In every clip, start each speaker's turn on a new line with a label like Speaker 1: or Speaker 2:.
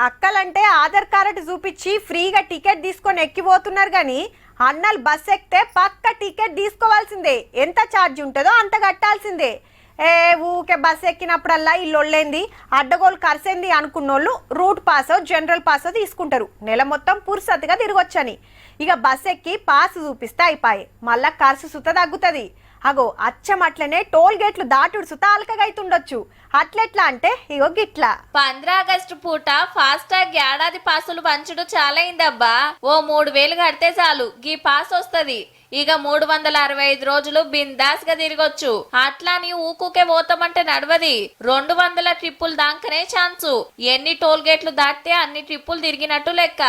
Speaker 1: అక్కలంటే Aadhaar card చూపించి ఫ్రీగా ticket తీసుకొని ఎక్కిపోతున్నారు కానీ అన్నలు బస్ ఎక్కితే పక్క టికెట్ తీసుకోవాల్సిందే. ఎంత ఛార్జ్ ఉంటుందో అంత కట్టాల్సిందే. ఊకే బస్ ఎక్కినప్పుడల్లా ఈ లొల్లేంది అడ్డగోలు ఖర్చేంది అనుకున్నోళ్ళు రూట్ పాసో జనరల్ పాసో తీసుకుంటారు. నెల మొత్తం పురుసత్తుగా తిరగొచ్చని. ఇక బస్ ఎక్కి పాస్ చూపిస్తే అయిపోయి మళ్ళా ఖర్చు సుత తగ్గుతుంది. అగో అచ్చం అట్లనే టోల్ గేట్లు దాటుడు సుత అలకగైతుండొచ్చు. అట్లెట్లా అంటే ఇగో గిట్లా
Speaker 2: 15 ఆగస్టు పూట ఫాస్టాగ్ ఏడాది పాసులు పంచుడు చాలా అయిందబ్బా. ఓ 3000 కడితే చాలు గీ పాస్ వస్తది. ఇక 365 రోజులు బిందాస్ గా తిరగొచ్చు. అట్లాని ఊకుకే పోతామంటే నడవది. 200 ట్రిప్పులు దాకనే ఛాన్సు. ఎన్ని టోల్ గేట్లు దాటితే అన్ని ట్రిప్పులు తిరిగినట్టు లెక్క.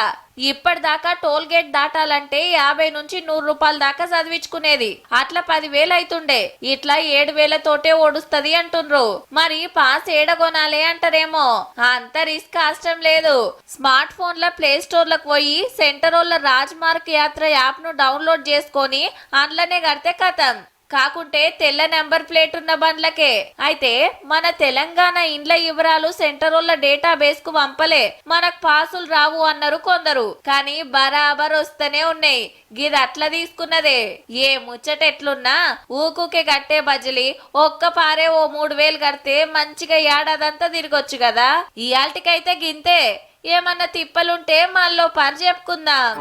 Speaker 2: ఇప్పటిదాకా టోల్ గేట్ దాటాలంటే 50 నుంచి 100 రూపాయల దాకా చదివించుకునేది. అట్లా 10,000 అవుతుండే. ఇట్లా 7,000 తోటే ఓడుస్తది అంటుండ్రు. మరి పాస్ ఏడగొనాలే అంటారేమో. అంత రిస్క్ కష్టం లేదు. స్మార్ట్ ఫోన్ల ప్లే స్టోర్ లకు పోయి సెంటరోళ్ళ రాజ్ మార్క్ యాత్ర యాప్ ను డౌన్లోడ్ చేసుకొని అందులోనే కడితే కథం. కాకుంటే తెల్ల నెంబర్ ప్లేట్ ఉన్న బండ్లకే. అయితే మన తెలంగాణ ఇండ్ల వివరాలు సెంటరోళ్ళ డేటాబేస్ కు పంపలే, మనకు పాసులు రావు అన్నారు కొందరు. కానీ బరాబర్ వస్తూనే ఉన్నాయి. గిది అట్లా తీసుకున్నదే. ఏ ముచ్చట ఎట్లున్నా ఊకుకే కట్టే బజిలి ఒక్క పారే ఓ 3,000 కడితే మంచిగా ఏడాదంతా తిరగొచ్చు కదా. ఇయాల్టికైతే గింతే. ఏమన్నా తిప్పలుంటే మళ్ళీ పని చెప్పుకుందాం.